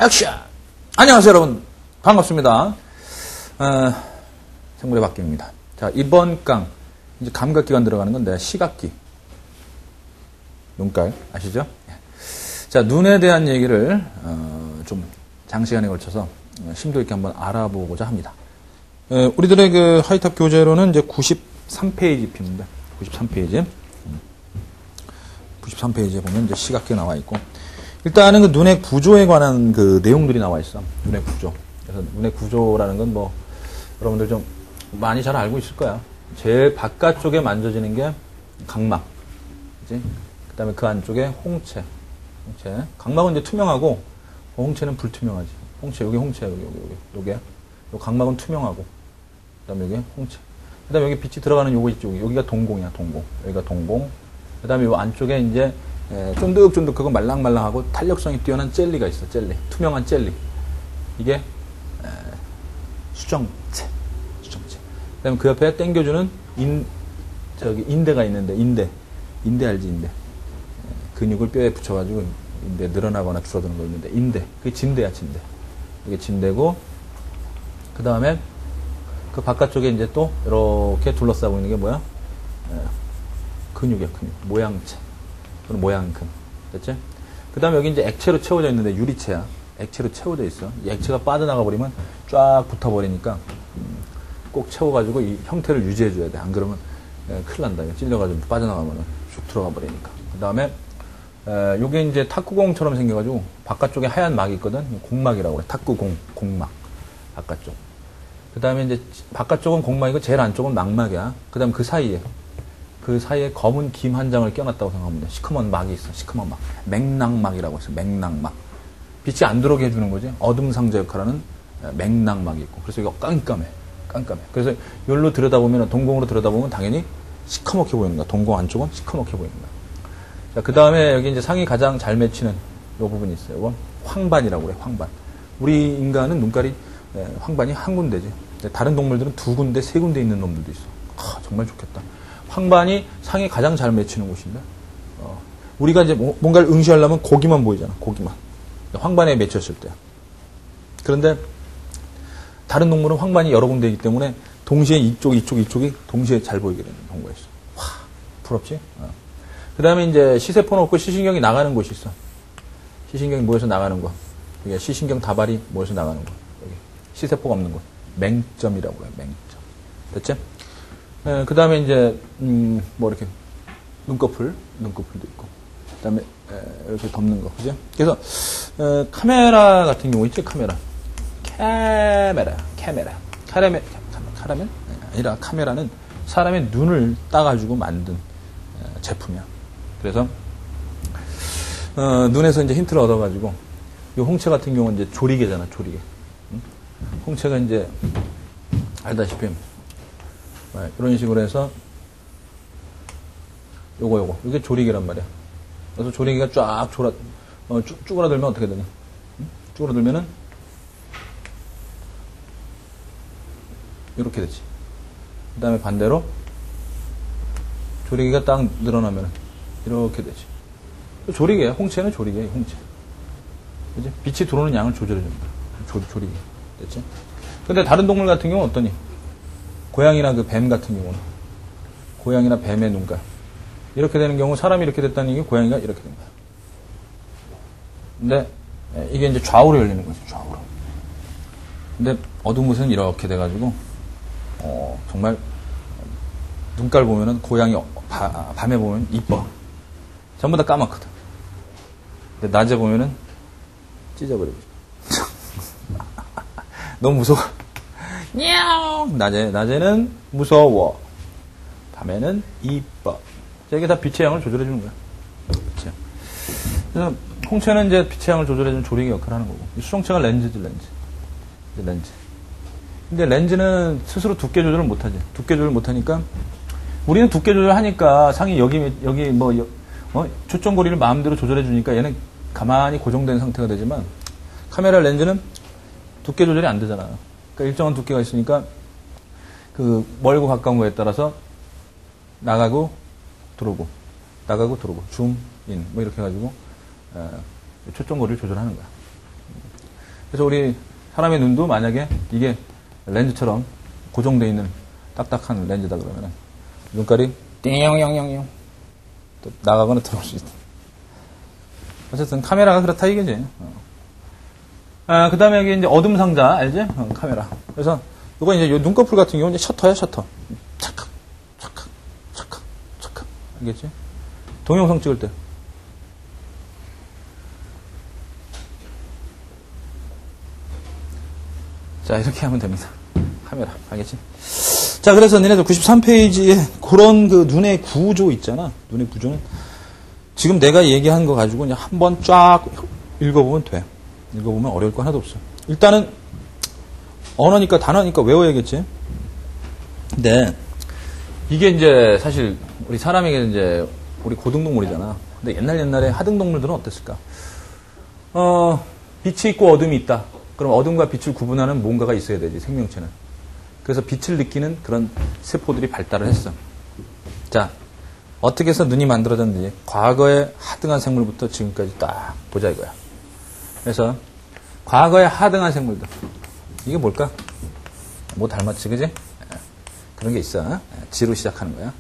액션! 안녕하세요, 여러분. 반갑습니다. 생물의 박경입니다. 자, 이번 강, 이제 감각기관 들어가는 건데, 시각기. 눈깔, 아시죠? 자, 눈에 대한 얘기를, 좀 장시간에 걸쳐서 심도 있게 한번 알아보고자 합니다. 우리들의 그 하이탑 교재로는 이제 93페이지 피입니다. 93페이지. 93페이지에 보면 이제 시각기가 나와 있고, 일단은 그 눈의 구조에 관한 그 내용들이 나와 있어. 눈의 구조. 그래서 눈의 구조라는 건 뭐, 여러분들 좀 많이 잘 알고 있을 거야. 제일 바깥쪽에 만져지는 게 각막. 그지? 그 다음에 그 안쪽에 홍채. 홍채. 각막은 이제 투명하고, 홍채는 불투명하지. 홍채, 여기 홍채야, 요게. 요 각막은 투명하고. 그 다음에 여기 홍채. 그 다음에 여기 빛이 들어가는 요거 있죠. 여기가 동공이야, 동공. 여기가 동공. 그 다음에 요 안쪽에 이제 쫀득쫀득하고 말랑말랑하고 탄력성이 뛰어난 젤리가 있어. 젤리. 투명한 젤리. 이게 수정체. 수정체. 그 다음에 그 옆에 당겨주는 인대가 있는데, 인대 알지, 인대. 근육을 뼈에 붙여가지고 인대 늘어나거나 줄어드는 거 있는데, 인대. 그게 진대야, 진대. 이게 진대고, 그 다음에 그 바깥쪽에 이제 또 이렇게 둘러싸고 있는 게 뭐야? 근육이야, 근육. 모양체. 또는 모양근. 됐지? 그 다음에 여기 이제 액체로 채워져 있는데 유리체야. 액체로 채워져 있어. 이 액체가 빠져나가 버리면 쫙 붙어버리니까 꼭 채워가지고 이 형태를 유지해줘야 돼. 안 그러면 큰일 난다. 찔려가지고 빠져나가면 쭉 들어가 버리니까. 그 다음에 요게 이제 탁구공처럼 생겨가지고 바깥쪽에 하얀 막이 있거든. 공막이라고 그래. 탁구공, 공막. 바깥쪽. 그 다음에 이제 바깥쪽은 공막이고 제일 안쪽은 망막이야. 그 다음에 그 사이에 검은 김 한 장을 껴놨다고 생각하면 돼. 시커먼 막이 있어. 시커먼 막. 맥락막이라고 있어. 맥락막. 빛이 안 들어오게 해주는 거지. 어둠상자 역할하는 맥락막이 있고. 그래서 이거 깜깜해. 깜깜해. 그래서 여기로 들여다보면, 동공으로 들여다보면 당연히 시커멓게 보이는 거야. 동공 안쪽은 시커멓게 보이는 거야. 자, 그 다음에 여기 이제 상이 가장 잘 맺히는 요 부분이 있어요. 이건 황반이라고 그래. 황반. 우리 인간은 눈깔이 황반이 한 군데지. 다른 동물들은 두 군데, 세 군데 있는 놈들도 있어. 정말 좋겠다. 황반이 상이 가장 잘 맺히는 곳인데, 우리가 이제 뭔가를 응시하려면 고기만 보이잖아, 고기만. 황반에 맺혔을 때. 그런데, 다른 동물은 황반이 여러 군데이기 때문에, 동시에 이쪽이 동시에 잘 보이게 되는 경우가 있어. 와, 부럽지? 그 다음에 이제 시세포는 없고 시신경이 나가는 곳이 있어. 시신경이 모여서 나가는 곳. 이게 시신경 다발이 모여서 나가는 곳. 여기. 시세포가 없는 곳. 맹점이라고 해요, 맹점. 됐지? 그 다음에 이제, 뭐 이렇게, 눈꺼풀도 있고. 그 다음에, 이렇게 덮는 거. 그죠? 그래서, 카메라 같은 경우 있지, 카메라. 아니라 카메라는 사람의 눈을 따가지고 만든 제품이야. 그래서, 눈에서 이제 힌트를 얻어가지고, 이 홍채 같은 경우는 이제 조리개잖아, 조리개. 홍채가 이제, 알다시피, 이런 식으로 해서 이게 조리개란 말이야. 그래서 조리개가 쫙 쭈그라들면 어떻게 되냐? 쭈그라들면은 이렇게 되지. 그 다음에 반대로 조리개가 딱 늘어나면은 이렇게 되지. 조리개야. 홍채는 조리개야. 홍채. 그치? 빛이 들어오는 양을 조절해줍니다. 조리개. 됐지? 근데 다른 동물 같은 경우는 어떠니? 고양이나 그 뱀 같은 경우는 고양이나 뱀의 눈깔 이렇게 되는 경우 사람이 이렇게 됐다는 얘기 고양이가 이렇게 된 거야. 근데 이게 이제 좌우로 열리는 거지. 좌우로. 근데 어두운 곳은 이렇게 돼가지고 정말 눈깔 보면은 고양이 밤에 보면 이뻐. 전부 다 까맣거든. 근데 낮에 보면은 찢어버리고 너무 무서워. 낮에는 무서워. 밤에는 이뻐. 이게 다 빛의 양을 조절해주는 거야. 그치? 그래서 홍채는 이제 빛의 양을 조절해주는 조리개 역할을 하는 거고. 수정체가 렌즈지, 렌즈. 근데 렌즈는 스스로 두께 조절을 못하지. 두께 조절 못하니까, 우리는 두께 조절하니까 상이 여기 초점거리를 마음대로 조절해주니까 얘는 가만히 고정된 상태가 되지만, 카메라 렌즈는 두께 조절이 안 되잖아. 그러니까 일정한 두께가 있으니까 그 멀고 가까운 거에 따라서 나가고 들어오고 줌 인 뭐 이렇게 해가지고 초점 거리를 조절하는 거야. 그래서 우리 사람의 눈도 만약에 이게 렌즈처럼 고정되어 있는 딱딱한 렌즈다 그러면은 눈깔이 띵영영영영 또 나가거나 들어올 수 있다. 어쨌든 카메라가 그렇다 이거지. 그 다음에 여기 이제 어둠 상자 알지? 카메라. 그래서 이거 이제 요 눈꺼풀 같은 경우는 이제 셔터야 셔터. 착각, 착각, 착각, 착각. 알겠지? 동영상 찍을 때. 자, 이렇게 하면 됩니다. 카메라. 알겠지? 자, 그래서 니네들 93페이지에 그런 그 눈의 구조 있잖아. 눈의 구조는 지금 내가 얘기한 거 가지고 그냥 한번 쫙 읽어보면 돼. 읽어보면 어려울 거 하나도 없어. 일단은 언어니까 단어니까 외워야겠지. 근데 이게 이제 사실 우리 사람에게 이제 우리 고등동물이잖아. 근데 옛날에 하등동물들은 어땠을까? 빛이 있고 어둠이 있다. 그럼 어둠과 빛을 구분하는 뭔가가 있어야 되지, 생명체는. 그래서 빛을 느끼는 그런 세포들이 발달을 했어. 자, 어떻게 해서 눈이 만들어졌는지 과거의 하등한 생물부터 지금까지 딱 보자 이거야. 그래서 과거의 하등한 생물들. 이게 뭘까? 뭐 닮았지, 그지? 그런 게 있어. 지로 시작하는 거야.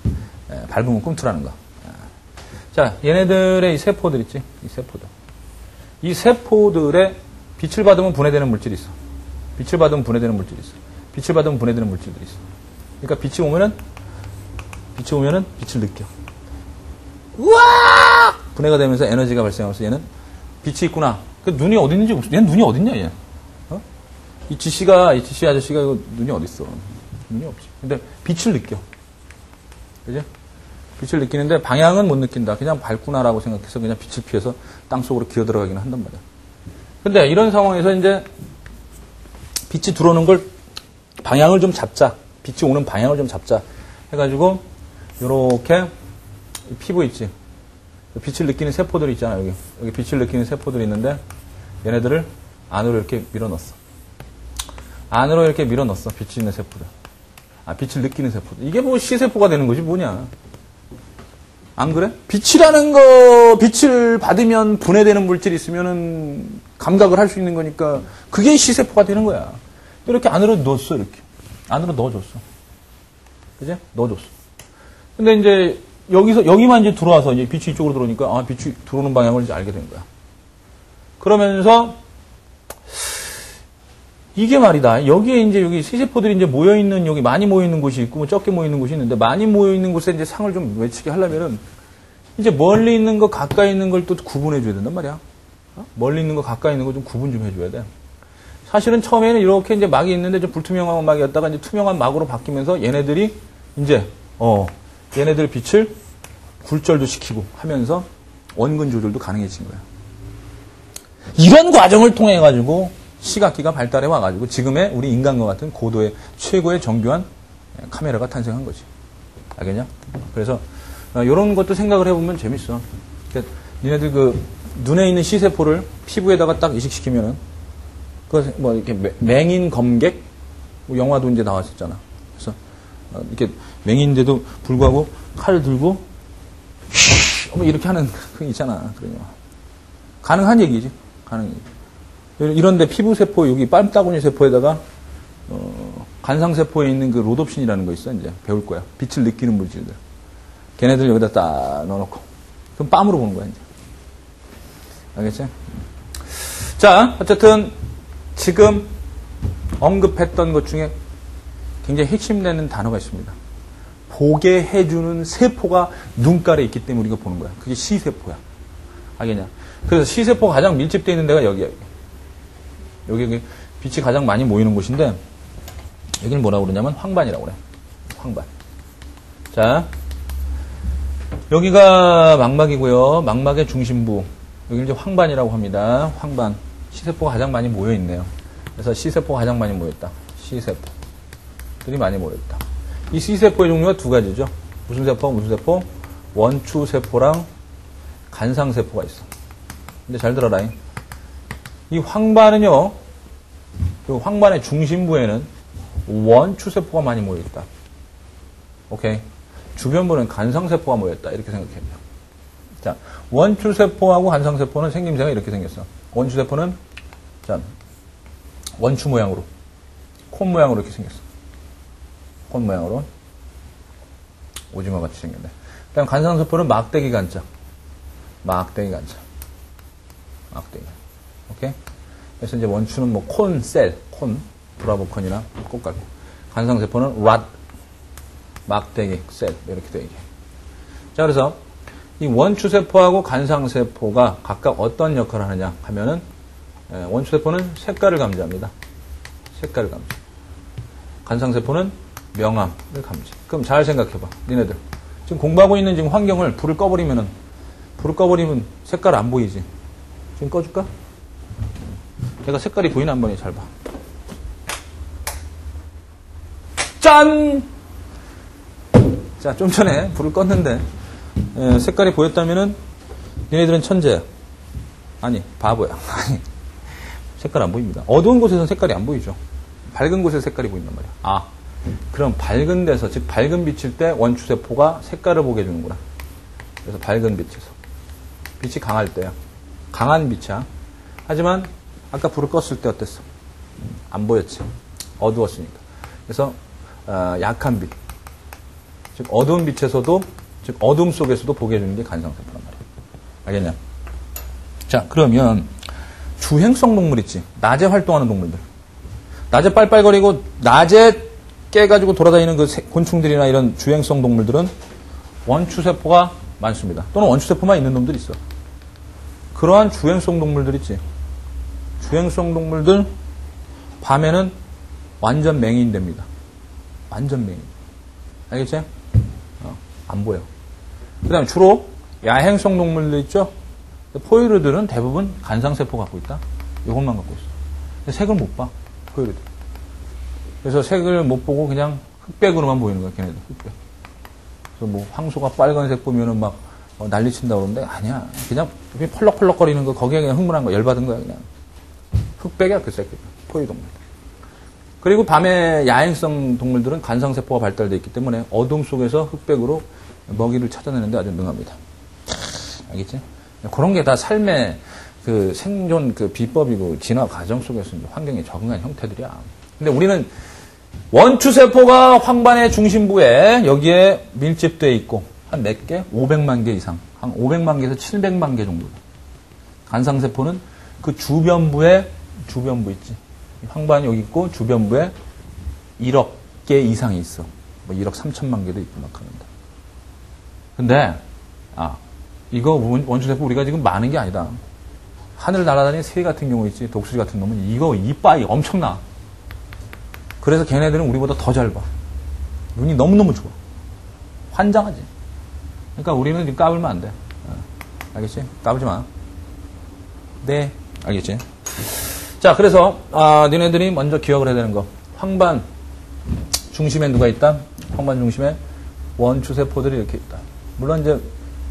밟으면 꿈틀하는 거. 자, 얘네들의 이 세포들 있지? 이 세포들. 이 세포들의 빛을 받으면 분해되는 물질이 있어. 빛을 받으면 분해되는 물질이 있어. 빛을 받으면 분해되는 물질들이 있어. 그러니까 빛이 오면은 빛을 느껴. 우와! 분해가 되면서 에너지가 발생하면서 얘는 빛이 있구나. 그 눈이 어디 있는지 없어. 얘는 눈이 어딨냐, 얘. 이 지씨 아저씨가 이거 눈이 어딨어. 눈이 없지. 근데 빛을 느껴. 그지? 빛을 느끼는데 방향은 못 느낀다. 그냥 밝구나라고 생각해서 그냥 빛을 피해서 땅 속으로 기어 들어가기는 한단 말이야. 근데 이런 상황에서 이제 빛이 들어오는 걸 방향을 좀 잡자. 빛이 오는 방향을 좀 잡자. 해가지고 요렇게 피부 있지. 빛을 느끼는 세포들이 있잖아. 여기 빛을 느끼는 세포들이 있는데 얘네들을 안으로 이렇게 밀어넣었어. 안으로 이렇게 밀어넣었어. 빛이 있는 세포들. 빛을 느끼는 세포들. 이게 뭐 시세포가 되는 것이 뭐냐. 안 그래? 빛이라는 거, 빛을 받으면 분해되는 물질이 있으면은 감각을 할 수 있는 거니까 그게 시세포가 되는 거야. 이렇게 안으로 넣었어, 이렇게. 안으로 넣어줬어. 그지? 넣어줬어. 근데 이제 여기만 이제 들어와서 이제 빛이 이쪽으로 들어오니까 빛이 들어오는 방향을 이제 알게 된 거야. 그러면서 이게 말이다. 여기에 이제 여기 시세포들이 이제 모여있는, 여기 많이 모여있는 곳이 있고, 적게 모여있는 곳이 있는데, 많이 모여있는 곳에 이제 상을 좀 외치게 하려면은, 이제 멀리 있는 거, 가까이 있는 걸 또 구분해줘야 된단 말이야. 멀리 있는 거, 가까이 있는 거 좀 구분 좀 해줘야 돼. 사실은 처음에는 이렇게 이제 막이 있는데, 좀 불투명한 막이었다가 이제 투명한 막으로 바뀌면서 얘네들이 이제, 얘네들 빛을 굴절도 시키고 하면서 원근 조절도 가능해진 거야. 이런 과정을 통해가지고, 시각기가 발달해 와가지고 지금의 우리 인간과 같은 고도의 최고의 정교한 카메라가 탄생한 거지. 알겠냐? 그래서 이런 것도 생각을 해보면 재밌어. 그러니까 니네들 그 눈에 있는 시세포를 피부에다가 딱 이식시키면은 그 뭐 이렇게 맹인 검객 뭐 영화도 이제 나왔었잖아. 그래서 이렇게 맹인인데도 불구하고 칼을 들고 뭐 이렇게 하는 그 있잖아. 그런 영화. 가능한 얘기지. 가능한 얘기. 이런데 피부세포, 여기 빻따구니 세포에다가, 간상세포에 있는 그 로놉신이라는 거 있어, 이제. 배울 거야. 빛을 느끼는 물질들. 걔네들 여기다 딱 넣어놓고. 그럼 빰으로 보는 거야, 이제. 알겠지? 자, 어쨌든, 지금 언급했던 것 중에 굉장히 핵심되는 단어가 있습니다. 보게 해주는 세포가 눈깔에 있기 때문에 우리가 보는 거야. 그게 시세포야. 알겠냐? 그래서 시세포가 가장 밀집되어 있는 데가 여기야, 여기 빛이 가장 많이 모이는 곳인데 여기는 뭐라고 그러냐면 황반이라고 그래. 황반. 자, 여기가 망막이고요. 망막의 중심부. 여기를 이제 황반이라고 합니다. 황반. 시세포가 가장 많이 모여 있네요. 그래서 시세포가 가장 많이 모였다. 시세포들이 많이 모였다. 이 시세포의 종류가 두 가지죠. 무슨 세포? 무슨 세포? 원추세포랑 간상세포가 있어. 근데 잘 들어라. 이 황반은요, 그 황반의 중심부에는 원추세포가 많이 모여있다. 오케이. 주변부는 간상세포가 모였다. 이렇게 생각해야 돼요. 자, 원추세포하고 간상세포는 생김새가 이렇게 생겼어. 원추세포는, 자, 원추 모양으로. 콘 모양으로 이렇게 생겼어. 콘 모양으로. 오징어 같이 생겼네. 그 다음 간상세포는 막대기 간자. 막대기 간자. 막대기. 오케이? 그래서 이제 원추는 뭐 콘, 셀, 콘, 브라보콘이나 꽃갈고. 간상세포는 랏, 막대기, 셀, 이렇게 되어 있게. 자, 그래서 이 원추세포하고 간상세포가 각각 어떤 역할을 하느냐 하면은, 원추세포는 색깔을 감지합니다. 색깔을 감지. 간상세포는 명암을 감지. 그럼 잘 생각해봐. 니네들. 지금 공부하고 있는 지금 환경을 불을 꺼버리면 색깔 안 보이지. 지금 꺼줄까? 내가 색깔이 보이나 한번 잘 봐. 짠! 자, 좀 전에 불을 껐는데, 색깔이 보였다면은, 니네들은 천재야. 아니, 바보야. 아니, 색깔 안 보입니다. 어두운 곳에서는 색깔이 안 보이죠. 밝은 곳에서 색깔이 보인단 말이야. 아, 그럼 밝은 데서, 즉 밝은 빛일 때 원추세포가 색깔을 보게 해주는구나. 그래서 밝은 빛에서. 빛이 강할 때야. 강한 빛이야. 하지만 아까 불을 껐을 때 어땠어? 안 보였지. 어두웠으니까. 그래서 약한 빛. 즉 어두운 빛에서도, 즉 어둠 속에서도 보게 해주는 게 간상세포란 말이야. 알겠냐? 자, 그러면 주행성 동물 있지. 낮에 활동하는 동물들. 낮에 빨빨거리고 낮에 깨가지고 돌아다니는 그 곤충들이나 이런 주행성 동물들은 원추세포가 많습니다. 또는 원추세포만 있는 놈들이 있어. 그러한 주행성 동물들 있지. 주행성 동물들 밤에는 완전 맹인됩니다. 완전 맹인. 알겠지? 안 보여. 그 다음에 주로 야행성 동물들 있죠? 포유류들은 대부분 간상세포 갖고 있다. 이것만 갖고 있어. 근데 색을 못 봐. 포유류들. 그래서 색을 못 보고 그냥 흑백으로만 보이는 거야, 걔네들. 흑백. 그래서 뭐 황소가 빨간색 보면은 막 난리 친다 그러는데 아니야. 그냥 펄럭펄럭거리는 거 거기에 그냥 흥분한 거 열받은 거야, 그냥. 흑백이야, 그 새끼. 포유동물. 그리고 밤에 야행성 동물들은 간상세포가 발달되어 있기 때문에 어둠 속에서 흑백으로 먹이를 찾아내는데 아주 능합니다. 알겠지? 그런 게 다 삶의 그 생존 그 비법이고 진화 과정 속에서 환경에 적응한 형태들이야. 근데 우리는 원추세포가 황반의 중심부에 여기에 밀집되어 있고 한 몇 개? 500만 개 이상. 한 500만 개에서 700만 개 정도. 간상세포는 그 주변부 있지. 황반이 여기 있고 주변부에 1억 개 이상이 있어. 뭐 1억 3천만 개도 있고 막 그런다. 근데 이거 원추세포 우리가 지금 많은 게 아니다. 하늘 날아다니는 새 같은 경우 있지. 독수리 같은 놈은 이거 이빨이 엄청나. 그래서 걔네들은 우리보다 더 잘 봐. 눈이 너무너무 좋아. 환장하지. 그러니까 우리는 지금 까불면 안 돼. 알겠지? 까불지 마. 네. 알겠지? 자, 그래서 니네들이 먼저 기억을 해야 되는 거. 황반 중심에 누가 있다? 황반 중심에 원추세포들이 이렇게 있다. 물론 이제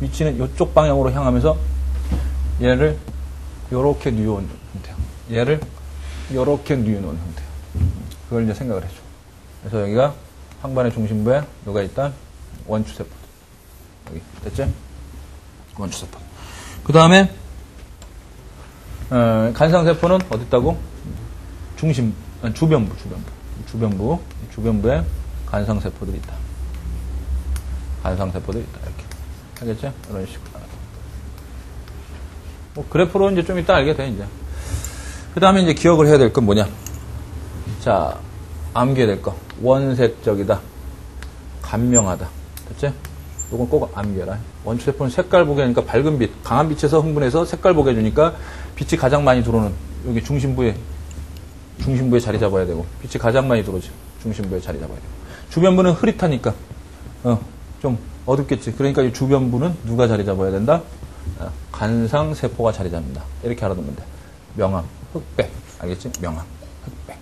위치는 이쪽 방향으로 향하면서 얘를 요렇게 뉘어놓은 형태야. 얘를 요렇게 뉘어놓은 형태야. 그걸 이제 생각을 해줘. 그래서 여기가 황반의 중심부에 누가 있다? 원추세포. 여기 됐지? 원추세포. 그 다음에 간상세포는 어디 있다고? 주변부에 간상세포들이 있다. 간상세포들이 있다. 이렇게. 알겠죠? 이런 식으로. 뭐 그래프로 이제 좀 이따 알게 돼, 이제. 그 다음에 이제 기억을 해야 될 건 뭐냐? 자, 암기해야 될 거. 원색적이다. 간명하다. 됐지? 요건 꼭 암기해라. 원추세포는 색깔 보게 하니까 밝은 빛, 강한 빛에서 흥분해서 색깔 보게 해주니까 빛이 가장 많이 들어오는 여기 중심부에 자리 잡아야 되고, 빛이 가장 많이 들어오지. 중심부에 자리 잡아야 되고. 주변부는 흐릿하니까, 좀 어둡겠지. 그러니까 이 주변부는 누가 자리 잡아야 된다? 간상세포가 자리 잡는다. 이렇게 알아두면 돼. 명암, 흑백. 알겠지? 명암, 흑백.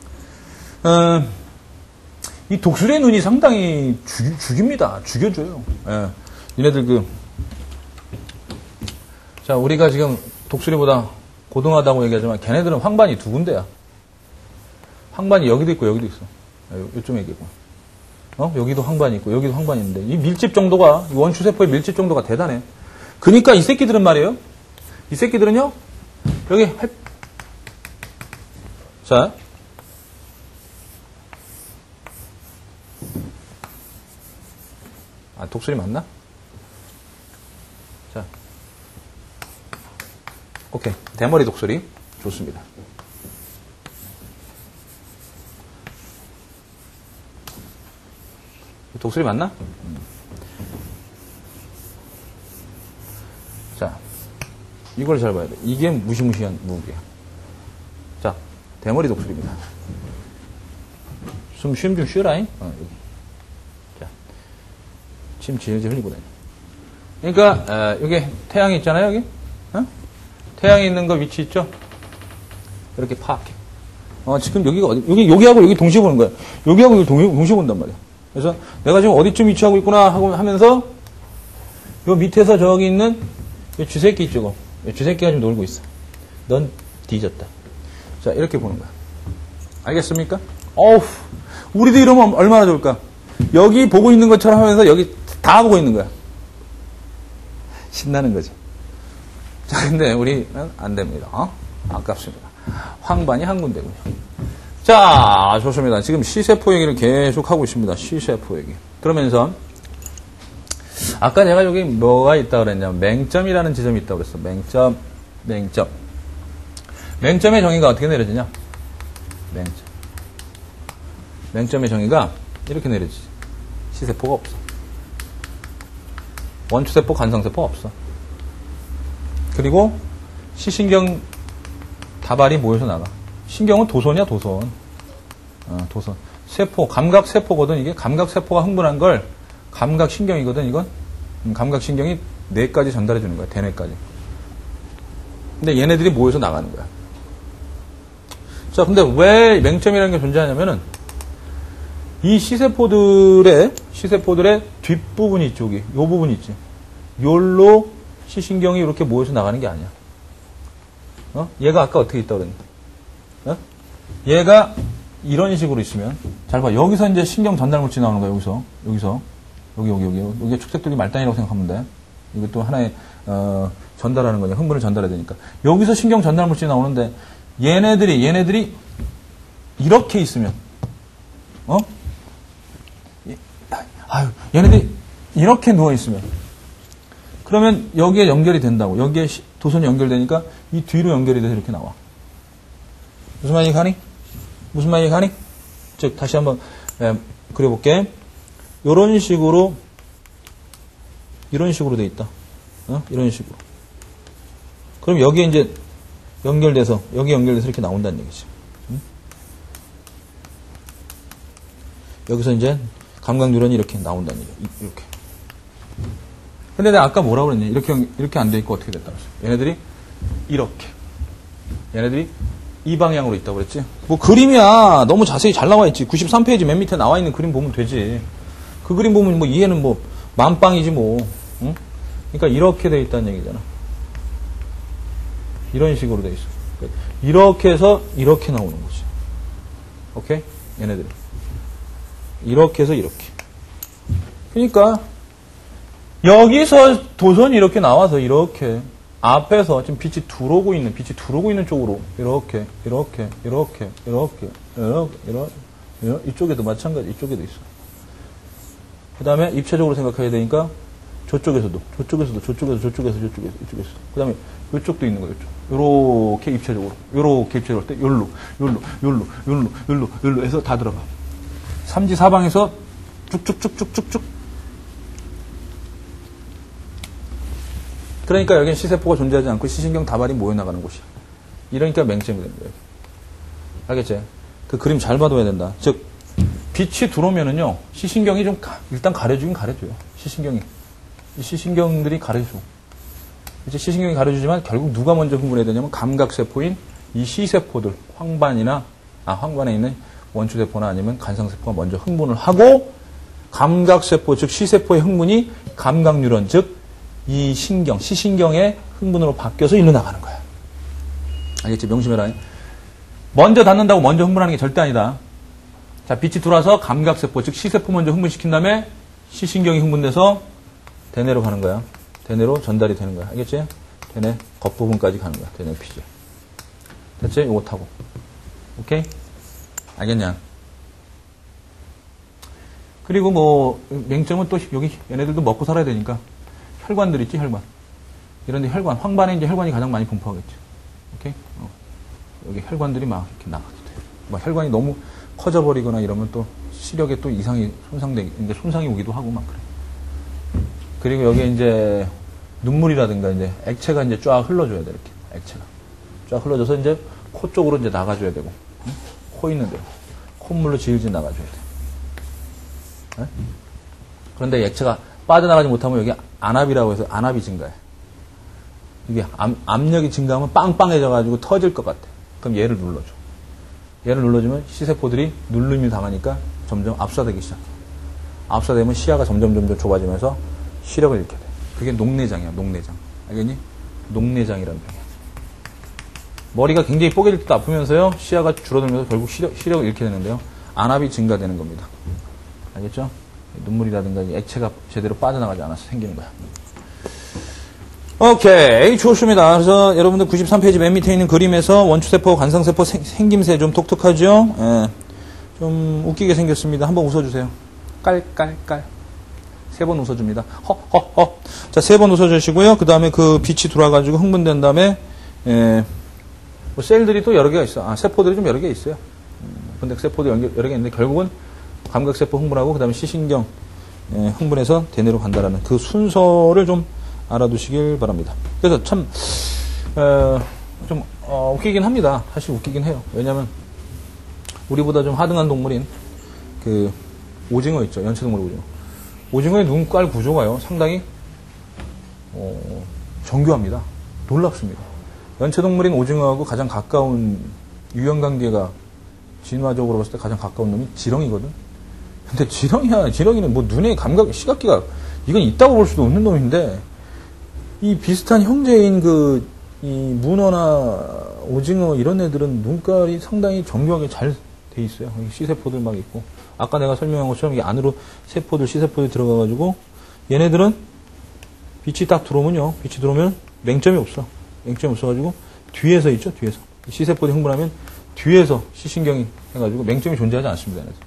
이 독수리의 눈이 상당히 죽입니다. 죽여줘요. 예. 니네들 자, 우리가 지금 독수리보다 고등하다고 얘기하지만 걔네들은 황반이 두 군데야. 황반이 여기도 있고 여기도 있어. 요쯤 얘기고. 여기도 황반이 있고 여기도 황반이 있는데 이 밀집 정도가, 이 원추세포의 밀집 정도가 대단해. 그러니까 이 새끼들은 말이에요. 이 새끼들은요. 여기 자, 독소리 맞나? 자. 오케이. 대머리 독소리. 좋습니다. 독소리 맞나? 자. 이걸 잘 봐야 돼. 이게 무시무시한 무기야. 자. 대머리 독소리입니다. 숨 좀 쉬어라잉. 여기. 자. 침 질질 흘리고 다녀. 그러니까, 여기 태양이 있잖아요, 여기? 태양이 있는 거 위치 있죠? 이렇게 파악해. 지금 여기가 어디, 여기하고 여기 동시에 보는 거야. 여기하고 여기 동시에 본단 말이야. 그래서 내가 지금 어디쯤 위치하고 있구나 하면서 요 밑에서 저기 있는 요 쥐새끼 있죠? 요 쥐새끼가 좀 놀고 있어. 넌 뒤졌다. 자, 이렇게 보는 거야. 알겠습니까? 어우, 우리도 이러면 얼마나 좋을까? 여기 보고 있는 것처럼 하면서 여기 다 보고 있는 거야. 신나는 거지. 자, 근데 우리는 안 됩니다. 아깝습니다. 황반이 한 군데군요. 자, 좋습니다. 지금 C세포 얘기를 계속 하고 있습니다. C세포 얘기. 그러면서, 아까 내가 여기 뭐가 있다 그랬냐면, 맹점이라는 지점이 있다고 그랬어. 맹점. 맹점의 정의가 어떻게 내려지냐? 맹점의 정의가 이렇게 내려지지. C세포가 없어. 원추세포, 간성세포가 없어. 그리고 C신경 다발이 모여서 나가. 신경은 도선이야, 도선. 도선. 세포, 감각세포거든, 이게. 감각세포가 흥분한 걸 감각신경이거든, 이건. 감각신경이 뇌까지 전달해주는 거야, 대뇌까지. 근데 얘네들이 모여서 나가는 거야. 자, 근데 왜 맹점이라는 게 존재하냐면은, 이 C세포들의 뒷부분이 있죠, 여기. 요 부분이 있지. 요로 C신경이 이렇게 모여서 나가는 게 아니야. 얘가 아까 어떻게 있다고 그랬니? 얘가 이런 식으로 있으면, 잘 봐. 여기서 이제 신경 전달 물질이 나오는 거야, 여기서. 여기가 축색돌이 말단이라고 생각하면 돼. 이것도 하나의, 전달하는 거냐. 흥분을 전달해야 되니까. 여기서 신경 전달 물질이 나오는데, 얘네들이 이렇게 있으면, 얘네들이 이렇게 누워있으면, 그러면 여기에 연결이 된다고. 여기에 도선이 연결되니까 이 뒤로 연결이 돼서 이렇게 나와. 무슨 말이 가니? 즉, 다시 한번 그려볼게. 이런 식으로 돼 있다. 이런 식으로. 그럼 여기에 이제 연결돼서 이렇게 나온다는 얘기지. 여기서 이제 감각 뉴런이 이렇게 나온다는 얘기. 이렇게. 근데 내가 아까 뭐라고 그랬냐? 이렇게 안 돼 있고 어떻게 됐다고 했어? 얘네들이 이 방향으로 있다고 그랬지? 뭐 그림이야. 너무 자세히 잘 나와 있지. 93페이지 맨 밑에 나와 있는 그림 보면 되지. 그 그림 보면 뭐 이해는 뭐 만빵이지 뭐. 응? 그러니까 이렇게 돼 있다는 얘기잖아. 이런 식으로 돼 있어. 이렇게 해서 이렇게 나오는 거지. 오케이? 얘네들. 이렇게 해서 이렇게. 그러니까 여기서 도선이 이렇게 나와서 이렇게 앞에서 지금 빛이 들어오고 있는 쪽으로 이렇게 이쪽에도 마찬가지. 이쪽에도 있어. 그 다음에 입체적으로 생각해야 되니까 저쪽에서도 이쪽에서. 그 다음에 이쪽도 있는 거예요. 요렇게 입체적으로 할 때 요로 해서 다 들어가. 삼지사방에서 쭉쭉쭉쭉쭉쭉. 그러니까 여기는 C세포가 존재하지 않고 C신경 다발이 모여나가는 곳이야. 이러니까 맹점이 되는 거예요. 알겠지? 그 그림 잘 봐둬야 된다. 즉, 빛이 들어오면은요, C신경이 좀 일단 가려주긴 가려줘요. 이 C신경들이 가려줘. 이제 C신경이 가려주지만 결국 누가 먼저 흥분해야 되냐면 감각세포인 이 C세포들, 황반에 있는 원추세포나 아니면 간성세포가 먼저 흥분을 하고 감각세포, 즉 C세포의 흥분이 감각뉴런, 즉 이 신경, C신경의 흥분으로 바뀌어서 일로 나가는 거야. 알겠지? 명심해라. 먼저 닿는다고 먼저 흥분하는 게 절대 아니다. 자, 빛이 들어와서 감각세포, 즉 C세포 먼저 흥분시킨 다음에 C신경이 흥분돼서 대뇌로 가는 거야. 대뇌로 전달이 되는 거야. 알겠지? 대뇌 겉부분까지 가는 거야. 대뇌 피지. 됐지? 요거 타고. 오케이? 알겠냐? 그리고 뭐 맹점은 또 여기 얘네들도 먹고 살아야 되니까 혈관들 있지, 혈관. 이런데 혈관, 황반에 이제 혈관이 가장 많이 분포하겠죠. 오케이? 여기 혈관들이 막 이렇게 나가게 돼요. 막 혈관이 너무 커져버리거나 이러면 또 시력에 또 이제 손상이 오기도 하고 막 그래. 그리고 여기에 이제 눈물이라든가 이제 액체가 이제 쫙 흘러줘야 돼, 이렇게. 액체가. 쫙 흘러져서 이제 코 쪽으로 이제 나가줘야 되고. 응? 코 있는데. 콧물로 질질 나가줘야 돼. 네? 그런데 액체가 빠져나가지 못하면 여기 안압이라고 해서 안압이 증가해. 이게 압력이 증가하면 빵빵해져가지고 터질 것 같아. 그럼 얘를 눌러줘. 얘를 눌러주면 시세포들이 눌림이 당하니까 점점 압사되기 시작해. 압사되면 시야가 점점 좁아지면서 시력을 잃게 돼. 그게 녹내장이야, 녹내장. 알겠니? 녹내장이라는 병이야. 머리가 굉장히 뽀개질 때도 아프면서요, 시야가 줄어들면서 결국 시력을 잃게 되는데요. 안압이 증가되는 겁니다. 알겠죠? 눈물이라든가 액체가 제대로 빠져나가지 않아서 생기는 거야. 오케이, 좋습니다. 그래서 여러분들 93페이지 맨 밑에 있는 그림에서 원추세포, 관상세포 생김새 좀 독특하죠? 예, 좀 웃기게 생겼습니다. 한번 웃어주세요. 깔깔깔. 3번 웃어줍니다. 허허허. 자, 3번 웃어주시고요. 그 다음에 그 빛이 돌아가지고 흥분된 다음에, 뭐 셀들이 또 여러 개가 있어. 세포들이 좀 여러 개 있어요. 근데 세포도 여러 개 있는데 결국은 감각세포 흥분하고 그 다음에 시신경 흥분해서 대뇌로 간다라는 그 순서를 좀 알아두시길 바랍니다. 그래서 참, 좀, 웃기긴 합니다. 사실 웃기긴 해요. 왜냐면, 우리보다 좀 하등한 동물인, 그, 오징어 있죠. 연체동물 오징어. 오징어의 눈깔 구조가요, 상당히, 정교합니다. 놀랍습니다. 연체동물인 오징어하고 가장 가까운 유형관계가, 진화적으로 봤을 때 가장 가까운 놈이 지렁이거든? 근데 지렁이는 뭐 눈의 감각, 시각기가, 이건 있다고 볼 수도 없는 놈인데, 이 비슷한 형제인 이 문어나 오징어 이런 애들은 눈깔이 상당히 정교하게 잘 돼 있어요. C세포들 막 있고. 아까 내가 설명한 것처럼 이 안으로 C세포들 들어가가지고 얘네들은 빛이 딱 들어오면요. 빛이 들어오면 맹점이 없어. 맹점이 없어가지고 뒤에서 있죠. 뒤에서. C세포들이 흥분하면 뒤에서 시신경이 해가지고 맹점이 존재하지 않습니다. 얘네들.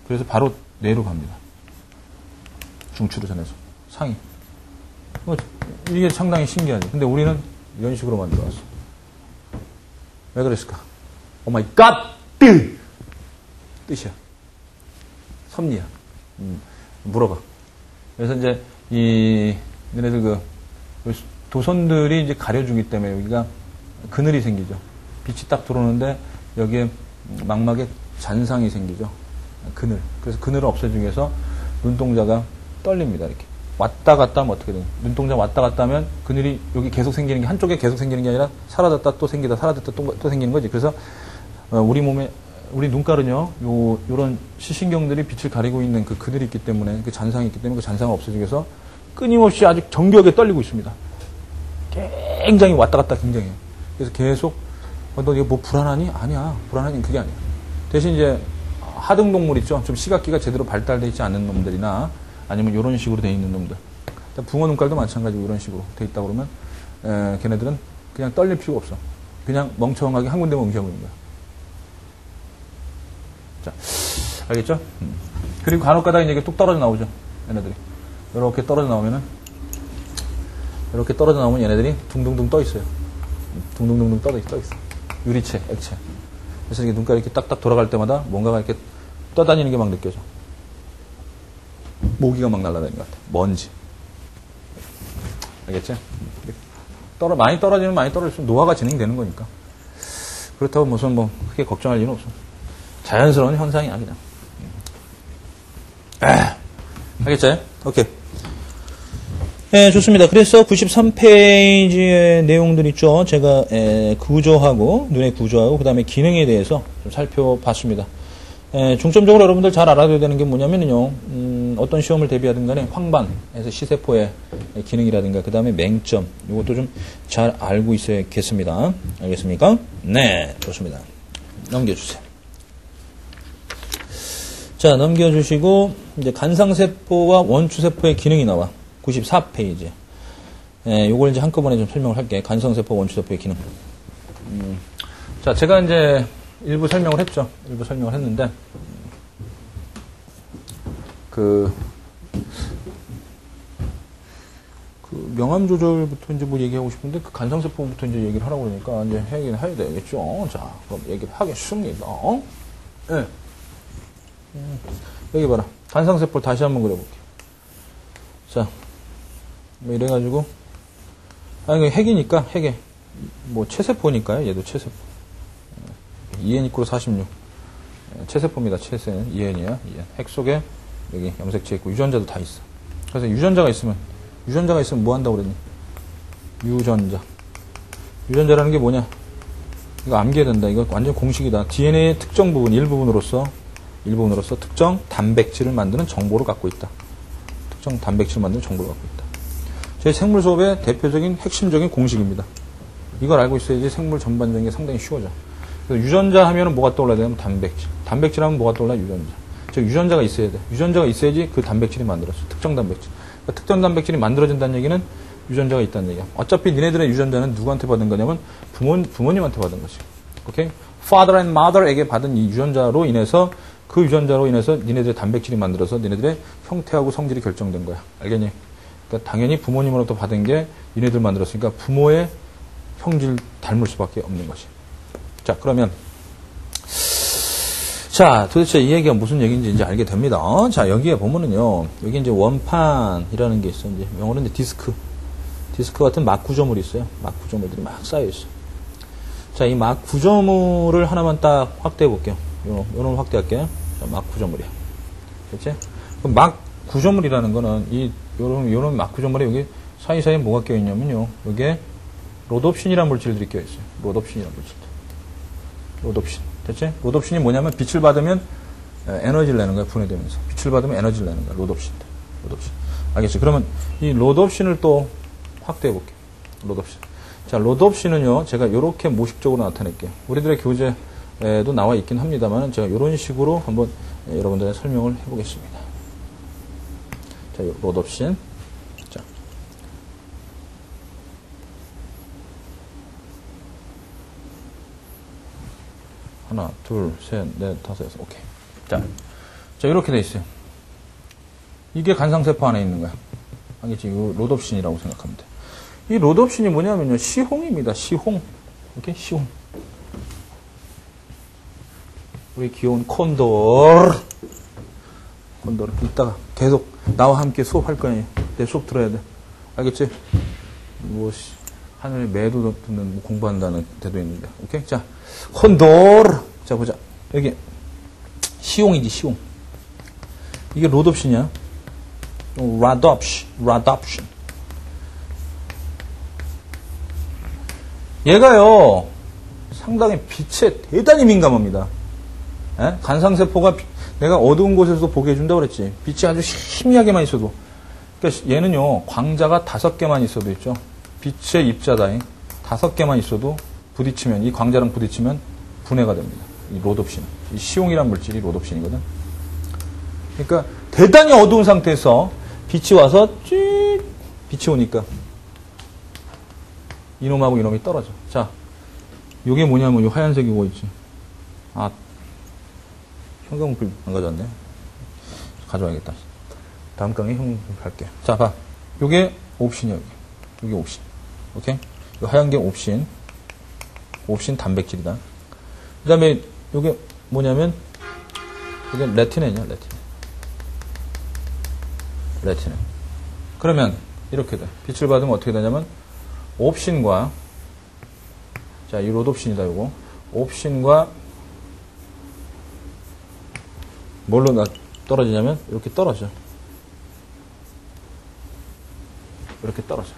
그래서 바로 뇌로 갑니다. 중추로 전해서. 상위. 이게 상당히 신기하죠. 근데 우리는 이런 식으로 만들어왔어. 왜 그랬을까? 오 마이 갓! 뜻이야. 섭리야. 물어봐. 그래서 이제, 얘네들 도선들이 이제 가려주기 때문에 여기가 그늘이 생기죠. 빛이 딱 들어오는데 여기에 망막에 잔상이 생기죠. 그늘. 그래서 그늘을 없애주기 위해서 눈동자가 떨립니다. 이렇게. 왔다 갔다 하면 어떻게 돼요? 눈동자 왔다 갔다 하면 그늘이 여기 계속 생기는 게 한쪽에 계속 생기는 게 아니라 사라졌다 또 생기다 사라졌다 또 생기는 거지. 그래서 우리 몸에 우리 눈깔은요 요런 시신경들이 빛을 가리고 있는 그 그늘이 있기 때문에 그 잔상이 있기 때문에 그 잔상을 없애주기 위해서 끊임없이 아주 정교하게 떨리고 있습니다. 굉장히 왔다 갔다 굉장해요. 그래서 계속 너 이거 뭐 불안하니? 아니야. 불안하니 그게 아니야. 대신 이제 하등동물 있죠. 좀 시각기가 제대로 발달되어 있지 않는 놈들이나 아니면 이런 식으로 되어 있는 놈들. 붕어 눈깔도 마찬가지고 이런 식으로 되어 있다 그러면 걔네들은 그냥 떨릴 필요가 없어. 그냥 멍청하게 한 군데만 응시하고 있는 거야. 자, 알겠죠? 그리고 간혹가다 이제 뚝 떨어져 나오죠. 얘네들이. 이렇게 떨어져 나오면은 이렇게 떨어져 나오면 얘네들이 둥둥둥 떠 있어요. 둥둥둥둥 떠 있어. 유리체, 액체. 그래서 이렇게 눈깔이 이렇게 딱딱 돌아갈 때마다 뭔가가 이렇게 떠다니는 게 막 느껴져. 모기가 막 날아다니는 것 같아. 먼지. 알겠지? 많이 떨어지면 많이 떨어질수록 노화가 진행되는 거니까. 그렇다고 무슨 뭐 크게 걱정할 일은 없어. 자연스러운 현상이야, 그냥. 알겠지? 오케이. 네, 좋습니다. 그래서 93페이지의 내용들 있죠. 제가 구조하고, 눈의 구조하고, 그 다음에 기능에 대해서 좀 살펴봤습니다. 중점적으로 여러분들 잘 알아둬야 되는 게 뭐냐면요, 어떤 시험을 대비하든 간에 황반에서 시세포의 기능이라든가, 그 다음에 맹점, 이것도 좀 잘 알고 있어야겠습니다. 알겠습니까? 네, 좋습니다. 넘겨주세요. 자, 넘겨주시고, 이제 간상세포와 원추세포의 기능이 나와. 94페이지. 요걸 이제 한꺼번에 좀 설명을 할게. 간상세포, 원추세포의 기능. 자, 제가 이제 일부 설명을 했죠. 일부 설명을 했는데, 그 명암 조절부터 이제 뭐 얘기하고 싶은데 그 간상세포부터 이제 얘기를 하라고 그러니까 이제 하긴 해야 되겠죠. 자, 그럼 얘기를 하겠습니다. 네. 여기 봐라. 간상세포를 다시 한번 그려볼게요. 자, 뭐 이래가지고 이거 핵이니까 핵에 뭐 체세포니까요. 얘도 체세포. 2n 이퀄 46. 체세포입니다. 체세는 2n이야. 2n. 핵 속에 여기 염색체 있고 유전자도 다 있어. 그래서 유전자가 있으면 뭐 한다고 그랬니? 유전자. 유전자라는 게 뭐냐? 이거 암기해야 된다. 이거 완전 공식이다. DNA의 특정 부분, 일부분으로서 특정 단백질을 만드는 정보를 갖고 있다. 특정 단백질을 만드는 정보를 갖고 있다. 저희 생물 수업의 대표적인 핵심적인 공식입니다. 이걸 알고 있어야지 생물 전반적인 게 상당히 쉬워져. 그래서 유전자 하면은 뭐가 떠올라야 되냐면 단백질. 단백질 하면 뭐가 떠올라? 유전자. 즉 유전자가 있어야 돼. 유전자가 있어야지 그 단백질이 만들어져. 특정 단백질. 그러니까 특정 단백질이 만들어진다는 얘기는 유전자가 있다는 얘기야. 어차피 니네들의 유전자는 누구한테 받은 거냐면 부모님한테 받은 거지. 오케이? Father and Mother에게 받은 이 유전자로 인해서 그 유전자로 인해서 니네들의 단백질이 만들어서 니네들의 형태하고 성질이 결정된 거야. 알겠니? 그러니까 당연히 부모님으로부터 받은 게 니네들 만들었으니까 부모의 형질 닮을 수밖에 없는 것이. 자, 그러면 자, 도대체 이 얘기가 무슨 얘기인지 이제 알게 됩니다. 자, 여기에 보면은요, 여기 이제 원판이라는 게 있어. 이제 영어로는 이제 디스크 같은 막 구조물이 있어요. 막 구조물들이 막 쌓여 있어. 자, 이 막 구조물을 하나만 딱 확대해 볼게요. 요놈 확대할게요. 자, 막 구조물이야. 그렇지? 그럼 막 구조물이라는 거는 요런 막 구조물에 여기 사이사이에 뭐가 껴 있냐면요. 여기에 로놉신이라는 물질들이 껴 있어요. 로놉신이라는 물질들. 로놉신. 됐지? 로놉신이 뭐냐면 빛을 받으면 에너지를 내는 거야. 분해되면서. 빛을 받으면 에너지를 내는 거야. 로놉신. 알겠죠? 그러면 이 로놉신을 또 확대해 볼게요. 로놉신. 자, 로놉신은요. 제가 이렇게 모식적으로 나타낼게요. 우리들의 교재에도 나와 있긴 합니다만 제가 이런 식으로 한번 여러분들의 설명을 해보겠습니다. 자, 로놉신. 자. 하나, 둘, 셋, 넷, 다섯, 여섯. 오케이. 자, 이렇게 돼 있어요. 이게 간상세포 안에 있는 거야. 알겠지? 이거 로놉신이라고 생각하면 돼. 이 로놉신이 뭐냐면요. 시홍입니다. 시홍. 오케이? 시홍. 우리 귀여운 콘도르. 이따가 계속 나와 함께 수업할 거 아니에요. 내 수업 들어야 돼. 알겠지? 하늘에 매도 듣는 뭐 공부한다는 데도 있는데. 오케이? 자, 콘도르. 자, 보자. 여기 시홍이지, 시홍. 이게 로놉신이야. 라놉신. 얘가요, 상당히 빛에 대단히 민감합니다. 에? 간상세포가 내가 어두운 곳에서도 보게 해준다고 그랬지. 빛이 아주 희미하게만 있어도. 그러니까 얘는요, 광자가 5개만 있어도 있죠. 빛의 입자다잉 5개만 있어도 부딪히면, 이 광자랑 부딪히면 분해가 됩니다. 이 로놉신. 이 시홍이란 물질이 로놉신이거든. 그러니까 대단히 어두운 상태에서 빛이 와서 빛이 오니까 이놈하고 이놈이 떨어져. 자, 요게 뭐냐면 요 하얀색 이거 있지. 아, 형광불 안 가져왔네. 가져와야겠다. 다음 강의 형광불 할게. 자, 봐. 요게 옵신이야. 요게 옵신. 오케이? 요 하얀 게 옵신. 옵신 단백질이다. 그 다음에 요게 뭐냐면 이게 레티넨이야. 레티넨. 그러면 이렇게 돼. 빛을 받으면 어떻게 되냐면 옵신과, 자, 이 로놉신이다, 요거. 옵신과 뭘로 떨어지냐면 이렇게 떨어져. 이렇게 떨어져.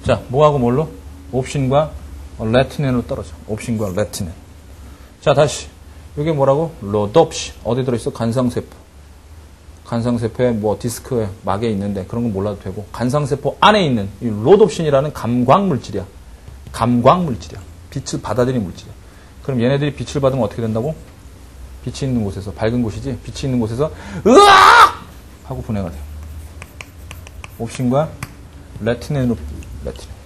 자, 뭐하고 뭘로? 옵신과 레티넨으로 떨어져. 옵신과 레티넨. 자, 다시. 이게 뭐라고? 로놉신. 어디 들어있어? 간상세포. 간상세포에 뭐 디스크에 막에 있는데 그런 건 몰라도 되고, 간상세포 안에 있는 이 로놉신이라는 감광물질이야. 감광물질이야. 빛을 받아들이는 물질이야. 그럼 얘네들이 빛을 받으면 어떻게 된다고? 빛이 있는 곳에서, 밝은 곳이지, 빛이 있는 곳에서 으악! 하고 분해가 돼요. 옵신과 레티넨으로, 레티넨.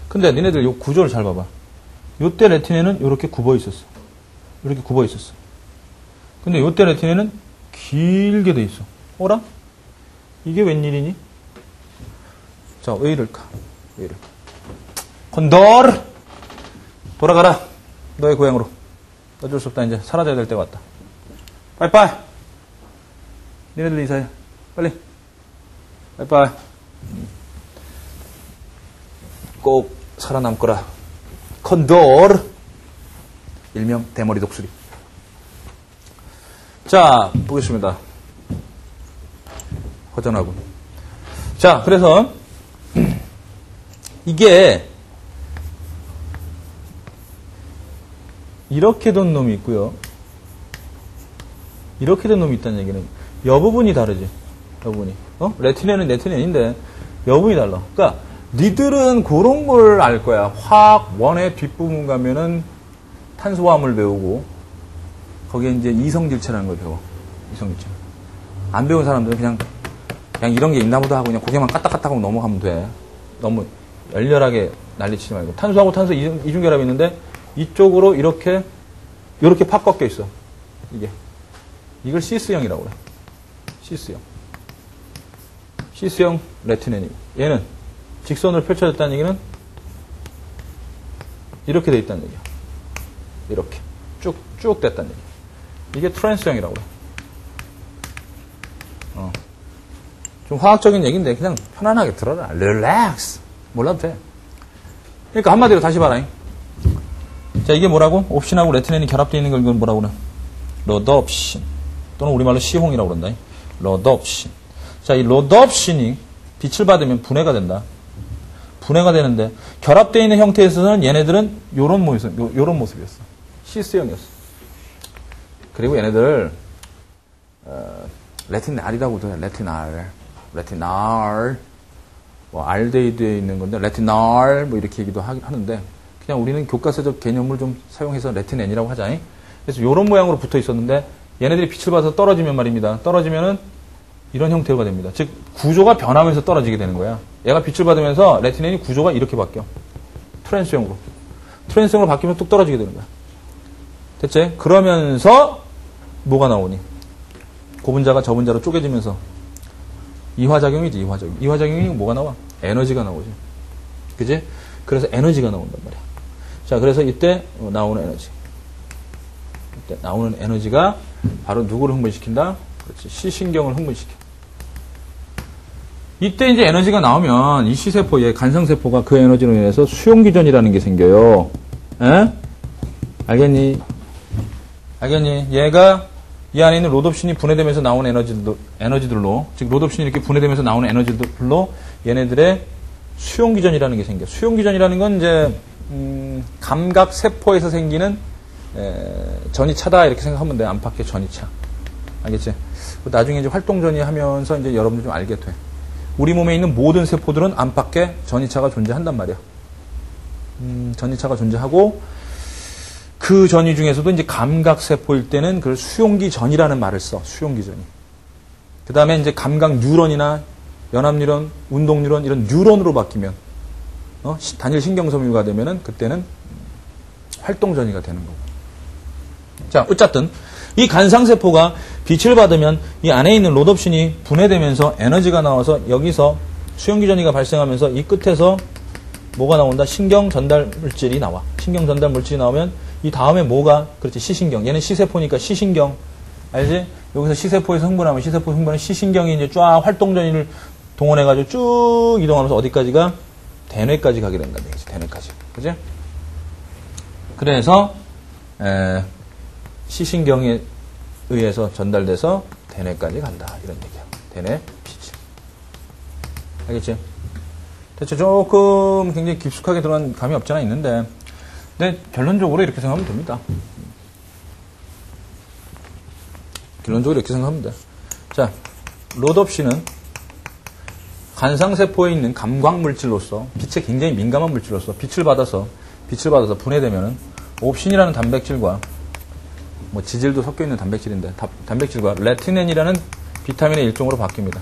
근데 니네들 요 구조를 잘 봐봐. 요때 레티넨은 이렇게 굽어 있었어. 이렇게 굽어 있었어. 근데 요때 레티넨은 길게 돼 있어. 어라? 이게 웬일이니? 자, 왜 이럴까? 왜 이럴까? 콘도르! 돌아가라. 너의 고향으로. 어쩔 수 없다. 이제 사라져야 될 때가 왔다. 빠이빠이. 니네들 인사해. 빨리. 빠이빠이. 꼭 살아남거라. 콘도르. 일명 대머리 독수리. 자, 보겠습니다. 허전하군. 자, 그래서 이게 이렇게 된 놈이 있고요. 이렇게 된 놈이 있다는 얘기는 여부분이 다르지. 여부분이. 레티넨은 레티넨인데 여부분이 달라. 그러니까 니들은 그런 걸 알 거야. 화학 원의 뒷부분 가면은 탄소화합을 배우고 거기에 이제 이성질체라는 걸 배워. 이성질체. 안 배운 사람들은 그냥 이런 게 있나 보다 하고 그냥 고개만 까딱까딱하고 넘어가면 돼. 너무 열렬하게 난리치지 말고. 탄소하고 탄소 이중결합이 있는데 이쪽으로 이렇게 팍 꺾여 있어. 이걸 시스형이라고 그래. 시스형. 시스형 레티넨이고. 얘는 직선으로 펼쳐졌다는 얘기는 이렇게 돼 있다는 얘기야. 이렇게. 쭉 됐다는 얘기야. 이게 트랜스형이라고 그래. 좀 화학적인 얘기인데 그냥 편안하게 들어라. 릴렉스. 몰라도 돼. 그러니까 한마디로 다시 봐라. 자, 이게 뭐라고? 옵신하고 레티넨이 결합되어 있는 걸 이건 뭐라고 그래? 로드옵신. 또는 우리말로 시홍이라고 그런다. 로드옵신. 자, 이 로드옵신이 빛을 받으면 분해가 된다. 분해가 되는데 결합되어 있는 형태에서는 얘네들은 요런 모습이었어. 시스형이었어. 그리고 얘네들 레티날이라고 그래. 레티날. 뭐 알데히드에 있는 건데 레티날 뭐 이렇게 얘기도 하는데 그냥 우리는 교과서적 개념을 좀 사용해서 레티넨이라고 하자. 그래서 요런 모양으로 붙어 있었는데 얘네들이 빛을 받아서 떨어지면 말입니다. 떨어지면은 이런 형태가 됩니다. 즉 구조가 변하면서 떨어지게 되는 거야. 얘가 빛을 받으면서 레티넨이 구조가 이렇게 바뀌어. 트랜스형으로 바뀌면 뚝 떨어지게 되는 거야. 됐지? 그러면서 뭐가 나오니? 고분자가 저분자로 쪼개지면서 이화작용이지. 이화작용이 뭐가 나와? 에너지가 나오지. 그지? 그래서 에너지가 나온단 말이야. 자, 그래서 이때 나오는 에너지. 이때 나오는 에너지가 바로 누구를 흥분시킨다? 그렇지. 시신경을 흥분시켜. 이때 이제 에너지가 나오면 이 시세포, 간상세포가 그 에너지로 인해서 수용기전이라는 게 생겨요. 에? 알겠니? 얘가 이 안에 있는 로드옵신이 분해되면서 나오는 에너지들로, 즉 로드옵신이 이렇게 분해되면서 나오는 에너지들로 얘네들의 수용기전이라는 게 생겨. 수용기전이라는 건 이제 감각세포에서 생기는 전이차다 이렇게 생각하면 돼. 안팎의 전이차. 알겠지? 나중에 이제 활동전이 하면서 이제 여러분들 좀 알게 돼. 우리 몸에 있는 모든 세포들은 안팎에 전이차가 존재한단 말이야. 전이차가 존재하고 그 전이 중에서도 이제 감각세포일 때는 그걸 수용기전이라는 말을 써. 수용기전이. 그 다음에 이제 감각 뉴런이나 연합뉴런, 운동뉴런 이런 뉴런으로 바뀌면 단일 신경섬유가 되면은 그때는 활동전이가 되는 거고. 자, 어쨌든 이 간상세포가 빛을 받으면 이 안에 있는 로드옵신이 분해되면서 에너지가 나와서 여기서 수용기전이가 발생하면서 이 끝에서 뭐가 나온다? 신경전달물질이 나와. 신경전달물질이 나오면 이 다음에 뭐가? 그렇지, 시신경. 얘는 시세포니까 시신경. 알지? 여기서 시세포에서 흥분하면 시세포 흥분은 시신경이 이제 쫙 활동전이를 동원해가지고 쭉 이동하면서 어디까지가? 대뇌까지 가게 된다는 얘기지. 대뇌까지. 그지? 그래서 시신경에 의해서 전달돼서 대뇌까지 간다. 이런 얘기야. 대뇌 피질. 알겠지? 대체 조금 굉장히 깊숙하게 들어간 감이 없지 않아 있는데, 근데 결론적으로 이렇게 생각하면 됩니다. 결론적으로 이렇게 생각하면 돼. 자, 로드옵신은 간상세포에 있는 감광물질로서, 빛에 굉장히 민감한 물질로서 빛을 받아서 분해되면은 옵신이라는 단백질과 뭐 지질도 섞여 있는 단백질인데 단백질과 레티넨이라는 비타민의 일종으로 바뀝니다.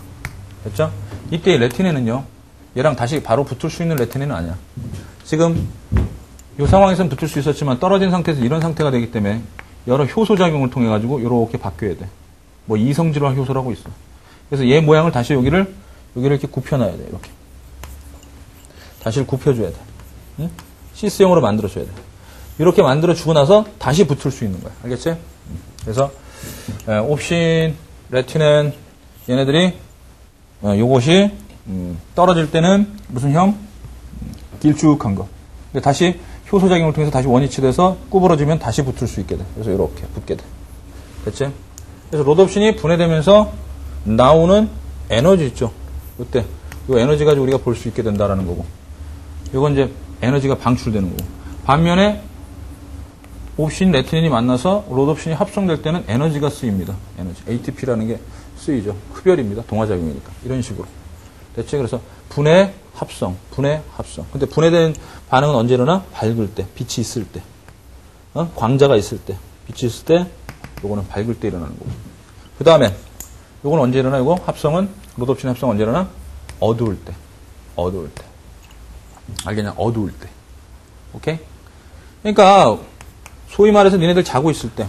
됐죠? 이때 레티넨은요, 얘랑 다시 바로 붙을 수 있는 레티넨은 아니야. 지금 이 상황에서는 붙을 수 있었지만 떨어진 상태에서 이런 상태가 되기 때문에 여러 효소작용을 통해 가지고 이렇게 바뀌어야 돼. 뭐 이성질환 효소라고 있어. 그래서 얘 모양을 다시 여기를 이렇게 굽혀놔야 돼. 이렇게. 다시 굽혀줘야 돼. 응? 시스형으로 만들어줘야 돼. 이렇게 만들어주고 나서 다시 붙을 수 있는 거야. 알겠지? 그래서 옵신, 레티넨 얘네들이 요것이 떨어질 때는 무슨 형? 길쭉한 거. 근데 다시 효소작용을 통해서 다시 원위치돼서 구부러지면 다시 붙을 수 있게 돼. 그래서 이렇게 붙게 돼. 됐지? 그래서 롯옵신이 분해되면서 나오는 에너지 있죠. 이때 이 에너지 가지고 우리가 볼 수 있게 된다라는 거고. 이건 이제 에너지가 방출되는 거고. 반면에 옵신, 레티닌이 만나서 롯옵신이 합성될 때는 에너지가 쓰입니다. 에너지. ATP라는 게 쓰이죠. 흡열입니다. 동화작용이니까. 이런 식으로. 됐지? 그래서 분해, 합성, 분해, 합성. 근데 분해된 반응은 언제 일어나? 밝을 때, 빛이 있을 때. 광자가 있을 때. 빛이 있을 때, 요거는 밝을 때 일어나는 거고. 그 다음에, 요건 언제 일어나? 요거 합성은, 롯옵신 합성 언제 일어나? 어두울 때. 어두울 때. 알겠냐? 어두울 때. 오케이? 그러니까, 소위 말해서 니네들 자고 있을 때,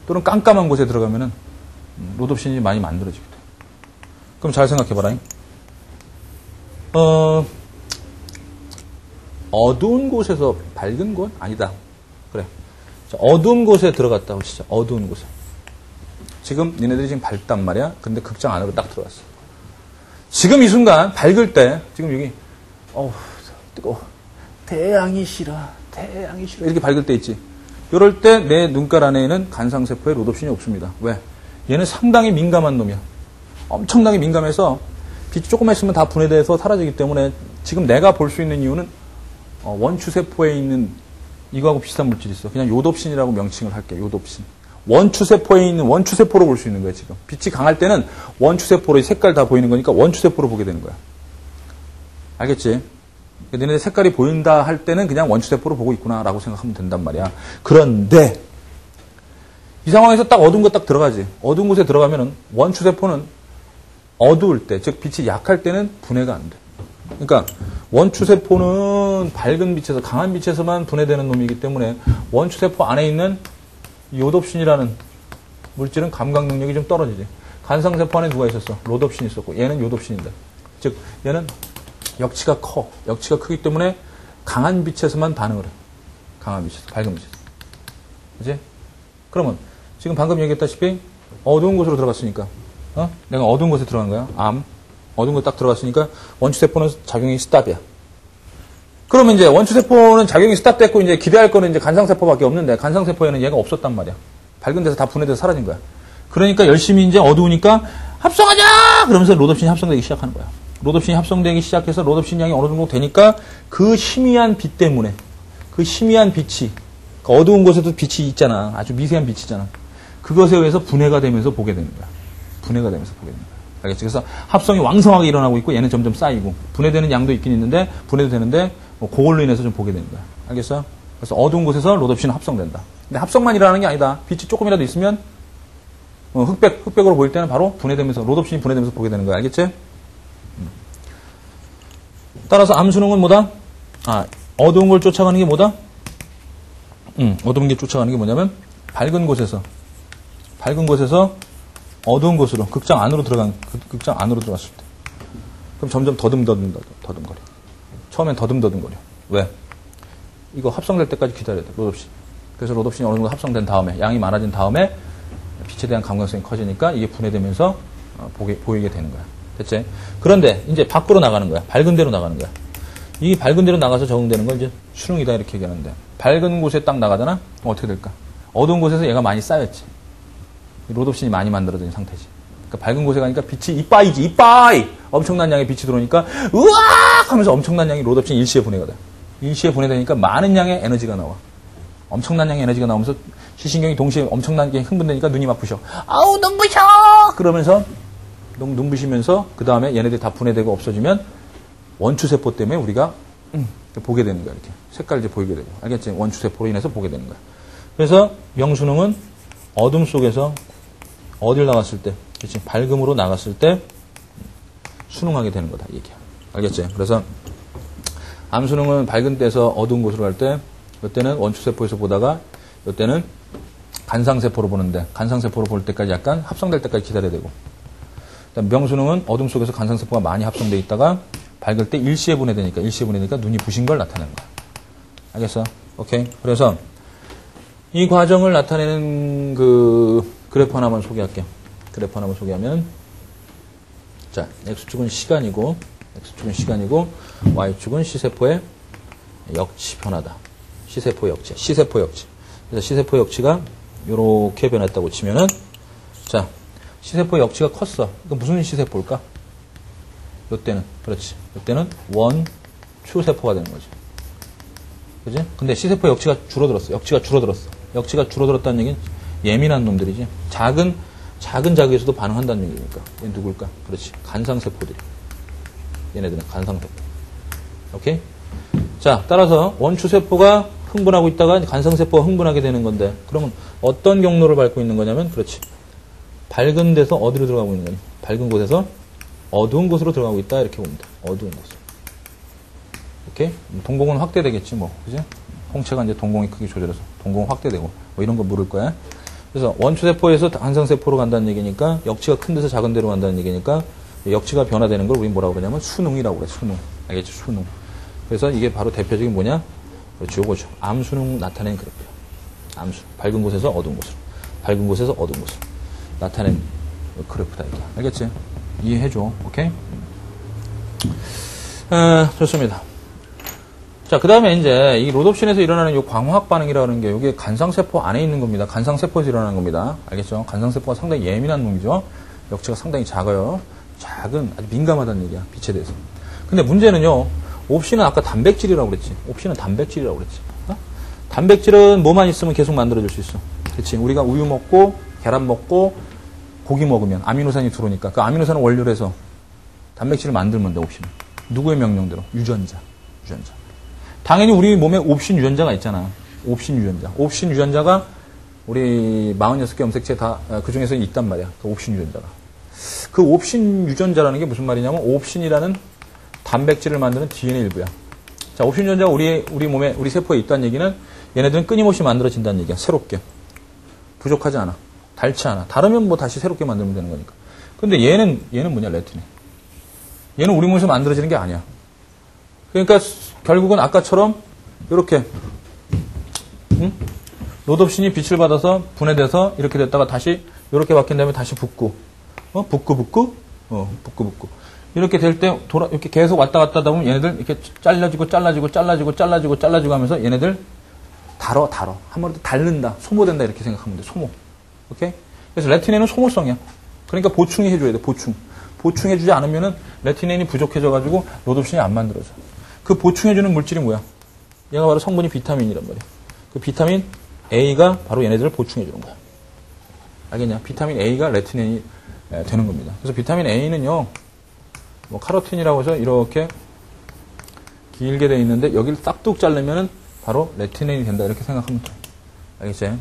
또는 깜깜한 곳에 들어가면은, 롯옵신이 많이 만들어지게 돼. 그럼 잘 생각해봐라. 어두운 곳에서 밝은 곳? 아니다. 그래. 자, 어두운 곳에 들어갔다고 진짜. 어두운 곳에. 지금 니네들이 지금 밝단 말이야. 근데 극장 안으로 딱 들어갔어. 지금 이 순간 밝을 때, 지금 여기, 어우, 뜨거워. 태양이 싫어. 태양이 싫어. 이렇게 밝을 때 있지. 이럴 때 내 눈깔 안에는 간상세포에 롯옵신이 없습니다. 왜? 얘는 상당히 민감한 놈이야. 엄청나게 민감해서 빛이 조금만 있으면 다 분해돼서 사라지기 때문에 지금 내가 볼 수 있는 이유는 원추세포에 있는 이거하고 비슷한 물질이 있어. 그냥 요뎁신이라고 명칭을 할게. 요뎁신. 원추세포에 있는 원추세포로 볼 수 있는 거야 지금. 빛이 강할 때는 원추세포로 색깔 다 보이는 거니까 원추세포로 보게 되는 거야. 알겠지? 너네 색깔이 보인다 할 때는 그냥 원추세포로 보고 있구나라고 생각하면 된단 말이야. 그런데 이 상황에서 딱 어두운 거 딱 들어가지. 어두운 곳에 들어가면은 원추세포는 어두울 때, 즉 빛이 약할 때는 분해가 안 돼. 그러니까 원추세포는 밝은 빛에서, 강한 빛에서만 분해되는 놈이기 때문에 원추세포 안에 있는 요뎁신이라는 물질은 감각 능력이 좀 떨어지지. 간상세포 안에 누가 있었어? 롯옵신이 있었고 얘는 요뎁신인데. 즉 얘는 역치가 커. 역치가 크기 때문에 강한 빛에서만 반응을 해. 강한 빛에서, 밝은 빛에서. 그치? 그러면 지금 방금 얘기했다시피 어두운 곳으로 들어갔으니까 내가 어두운 곳에 들어간 거야. 어두운 곳에 딱 들어갔으니까 원추세포는 작용이 스탑이야. 그러면 이제 원추세포는 작용이 스탑됐고 이제 기대할 거는 이제 간상세포밖에 없는데 간상세포에는 얘가 없었단 말이야. 밝은 데서 다 분해돼서 사라진 거야. 그러니까 열심히 이제 어두우니까 합성하자! 그러면서 롯옵신이 합성되기 시작하는 거야. 롯옵신이 합성되기 시작해서 롯옵신 양이 어느 정도 되니까 그 희미한 빛 때문에 그 희미한 빛이 어두운 곳에도 빛이 있잖아. 아주 미세한 빛이잖아. 그것에 의해서 분해가 되면서 보게 되는 거야. 분해가 되면서 보게 되는 거야. 알겠지? 그래서 합성이 왕성하게 일어나고 있고 얘는 점점 쌓이고 분해되는 양도 있긴 있는데 분해도 되는데 그걸로 인해서 좀 보게 되는 거야. 알겠어요? 그래서 어두운 곳에서 롯옵신은 합성된다. 근데 합성만 일어나는 게 아니다. 빛이 조금이라도 있으면 흑백으로 보일 때는 바로 분해되면서 롯옵신이 분해되면서 보게 되는 거야. 알겠지? 따라서 암수능은 뭐다? 어두운 걸 쫓아가는 게 뭐다? 어두운 게 쫓아가는 게 뭐냐면 밝은 곳에서 어두운 곳으로 극장 안으로 들어갔을 때 그럼 점점 더듬거려. 처음엔 더듬거려. 왜? 이거 합성될 때까지 기다려야 돼. 롯옵신. 그래서 롯옵신이 어느 정도 합성된 다음에 양이 많아진 다음에 빛에 대한 감각성이 커지니까 이게 분해되면서 보이게 되는 거야. 됐지? 그런데 이제 밖으로 나가는 거야. 밝은 데로 나가는 거야. 이 밝은 데로 나가서 적응되는 걸 이제 수능이다 이렇게 얘기하는데 밝은 곳에 딱 나가잖아? 어떻게 될까? 어두운 곳에서 얘가 많이 쌓였지. 롯옵신이 많이 만들어진 상태지. 그러니까 밝은 곳에 가니까 빛이 이빠이! 엄청난 양의 빛이 들어오니까 으악! 하면서 엄청난 양의 롯옵신이 일시에 분해가 돼. 일시에 분해되니까 많은 양의 에너지가 나와. 엄청난 양의 에너지가 나오면서 시신경이 동시에 엄청나게 흥분되니까 눈이 막 부셔. 아우 눈부셔! 그러면서 눈부시면서 그 다음에 얘네들이 다 분해되고 없어지면 원추세포 때문에 우리가 보게 되는 거야. 이렇게 색깔이 이제 보이게 되고. 알겠지? 원추세포로 인해서 보게 되는 거야. 그래서 명수능은 어둠 속에서 어딜 나갔을 때, 그치? 밝음으로 나갔을 때 수능하게 되는 거다. 이 얘기야. 알겠지? 그래서 암수능은 밝은 데서 어두운 곳으로 갈 때, 이때는 원추세포에서 보다가, 이때는 간상세포로 보는데, 간상세포로 볼 때까지 약간 합성될 때까지 기다려야 되고. 명수능은 어둠 속에서 간상세포가 많이 합성되어 있다가 밝을 때 일시에 분해되니까 눈이 부신 걸 나타내는 거야. 알겠어? 오케이. 그래서 이 과정을 나타내는 그 그래프 하나만 소개할게요. 그래프 하나만 소개하면, 자, X축은 시간이고, Y축은 C세포의 역치 변화다. C세포 역치. 그래서 C세포 역치가 요렇게 변했다고 치면은, 자, C세포 역치가 컸어. 이거 무슨 C세포일까? 요때는, 그렇지. 요때는 원추세포가 되는 거지. 그지? 근데 C세포 역치가 줄어들었어. 역치가 줄어들었다는 얘기는 예민한 놈들이지. 작은 자극에서도 반응한다는 얘기니까. 얘 누굴까? 그렇지. 간상세포들이. 얘네들은 간상세포. 오케이? 자, 따라서 원추세포가 흥분하고 있다가 간상세포가 흥분하게 되는 건데, 그러면 어떤 경로를 밟고 있는 거냐면, 그렇지. 밝은 데서 어디로 들어가고 있는 거니? 밝은 곳에서 어두운 곳으로 들어가고 있다. 이렇게 봅니다. 어두운 곳으로. 오케이? 동공은 확대되겠지, 뭐. 그지? 홍채가 이제 동공이 크게 조절해서 동공 확대되고, 뭐 이런 거 물을 거야. 그래서 원추세포에서 간상세포로 간다는 얘기니까, 역치가 큰 데서 작은 데로 간다는 얘기니까, 역치가 변화되는 걸 우리 뭐라고 그러냐면 수능이라고 그래. 수능. 알겠지? 수능. 그래서 이게 바로 대표적인 뭐냐? 그렇죠. 요거죠. 암수능 나타낸 그래프야. 암수. 밝은 곳에서 어두운 곳으로. 밝은 곳에서 어두운 곳으로. 나타낸 그래프다. 이게. 알겠지? 이해해줘. 오케이? 좋습니다. 자, 그 다음에 이제 이 롯옵신에서 일어나는 요 광화학 반응이라는 게 이게 간상세포 안에 있는 겁니다. 간상세포에서 일어나는 겁니다. 알겠죠? 간상세포가 상당히 예민한 놈이죠. 역치가 상당히 작아요. 작은, 아주 민감하다는 얘기야. 빛에 대해서. 근데 문제는요, 옵신은 아까 단백질이라고 그랬지. 옵신은 단백질이라고 그랬지. 어? 단백질은 뭐만 있으면 계속 만들어줄 수 있어. 그치? 우리가 우유 먹고, 계란 먹고, 고기 먹으면 아미노산이 들어오니까 그 아미노산을 원료로 해서 단백질을 만들면 돼, 옵신은. 누구의 명령대로? 유전자. 당연히 우리 몸에 옵신 유전자가 있잖아. 옵신 유전자가 우리 46개 염색체 다, 그 중에서 있단 말이야. 그 옵신 유전자가. 그 옵신 유전자라는 게 무슨 말이냐면, 옵신이라는 단백질을 만드는 DNA 일부야. 자, 옵신 유전자가 우리 몸에, 우리 세포에 있다는 얘기는 얘네들은 끊임없이 만들어진다는 얘기야. 새롭게. 부족하지 않아. 닳지 않아. 다르면 뭐 다시 새롭게 만들면 되는 거니까. 근데 얘는 뭐냐, 레티닌. 얘는 우리 몸에서 만들어지는 게 아니야. 그러니까 결국은 아까처럼 이렇게 롯옵신이 빛을 받아서 분해돼서 이렇게 됐다가 다시 이렇게 바뀐 다음에 다시 붓고 붓고 이렇게 될 때 이렇게 계속 왔다 갔다 하다 보면 얘네들 이렇게 잘라지고 하면서 얘네들 달어 한 마리 더 닳는다, 소모된다 이렇게 생각하면 돼. 소모. 오케이? 그래서 레티닌은 소모성이야. 그러니까 보충해 줘야 돼. 보충해 주지 않으면은 레티닌이 부족해져 가지고 롯옵신이 안 만들어져. 그 보충해 주는 물질이 뭐야? 얘가 바로 성분이 비타민이란 말이야. 그 비타민 A가 바로 얘네들을 보충해 주는 거야. 알겠냐? 비타민 A가 레티닌이 되는 겁니다. 그래서 비타민 A는요, 뭐 카로틴이라고 해서 이렇게 길게 돼 있는데 여기를 싹둑 자르면은 바로 레티닌이 된다 이렇게 생각하면 돼. 알겠지?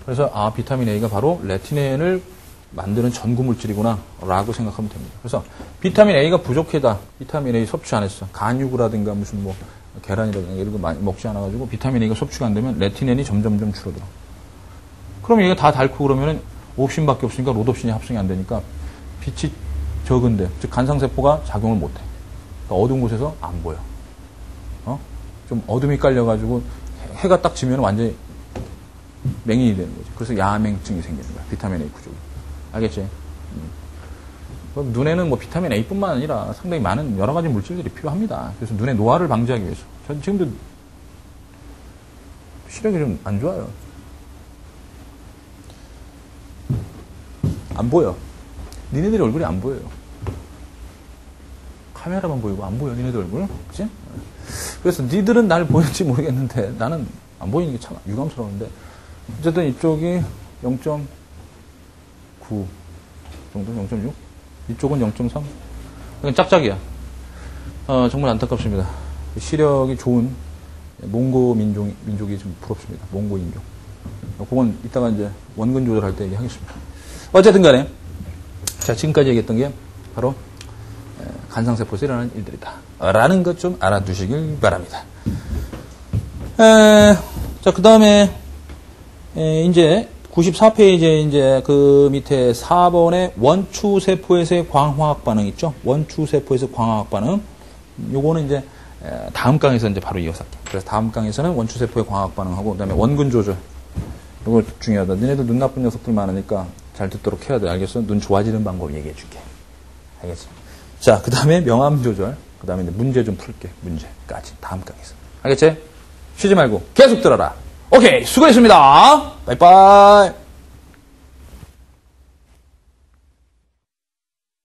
그래서 비타민 A가 바로 레티닌을 만드는 전구 물질이구나 라고 생각하면 됩니다. 그래서 비타민 A가 부족하다. 비타민 A 섭취 안 했어. 간육이라든가 무슨 뭐 계란이라든가 이런 거 많이 먹지 않아 가지고 비타민 A가 섭취가 안 되면 레티닌이 점점점 줄어들어. 그럼 얘가 다 닳고 그러면은 옵신밖에 없으니까 롯옵신이 합성이 안 되니까 빛이 적은데, 즉 간상세포가 작용을 못 해. 그러니까 어두운 곳에서 안 보여. 좀 어둠이 깔려가지고 해가 딱 지면 완전히 맹인이 되는 거지. 그래서 야맹증이 생기는 거야. 비타민 A 부족이. 알겠지? 눈에는 뭐 비타민 A뿐만 아니라 상당히 많은 여러 가지 물질들이 필요합니다. 그래서 눈의 노화를 방지하기 위해서. 전 지금도 시력이 좀 안 좋아요. 안 보여. 니네들 얼굴이 안 보여요. 카메라만 보이고 안 보여, 니네들 얼굴. 그치? 그래서 니들은 날 보일지 모르겠는데 나는 안 보이는 게 참 유감스러운데, 어쨌든 이쪽이 0.9 정도, 0.6? 이쪽은 0.3? 그냥 짝짝이야. 정말 안타깝습니다. 시력이 좋은 몽고 민족이 좀 부럽습니다. 몽고 인종. 그건 이따가 이제 원근 조절할 때 얘기하겠습니다. 어쨌든 간에, 자, 지금까지 얘기했던 게 바로 간상세포에서 일어나는 일들이다 라는 것 좀 알아두시길 바랍니다. 자, 그 다음에 이제 94페이지에 이제 그 밑에 4번에 원추세포에서의 광화학 반응 있죠? 원추세포에서 광화학 반응. 요거는 이제 다음 강에서 이제 바로 이어서 할게요. 그래서 다음 강에서는 원추세포의 광화학 반응하고, 그 다음에 원근 조절. 이거 중요하다. 너네들 눈 나쁜 녀석들 많으니까 잘 듣도록 해야 돼. 알겠어? 눈 좋아지는 방법 얘기해 줄게. 알겠어? 자, 그 다음에 명암 조절. 그 다음에 문제 좀 풀게. 문제까지. 다음 강에서. 알겠지? 쉬지 말고 계속 들어라. 오케이. 수고했습니다. 빠이빠이.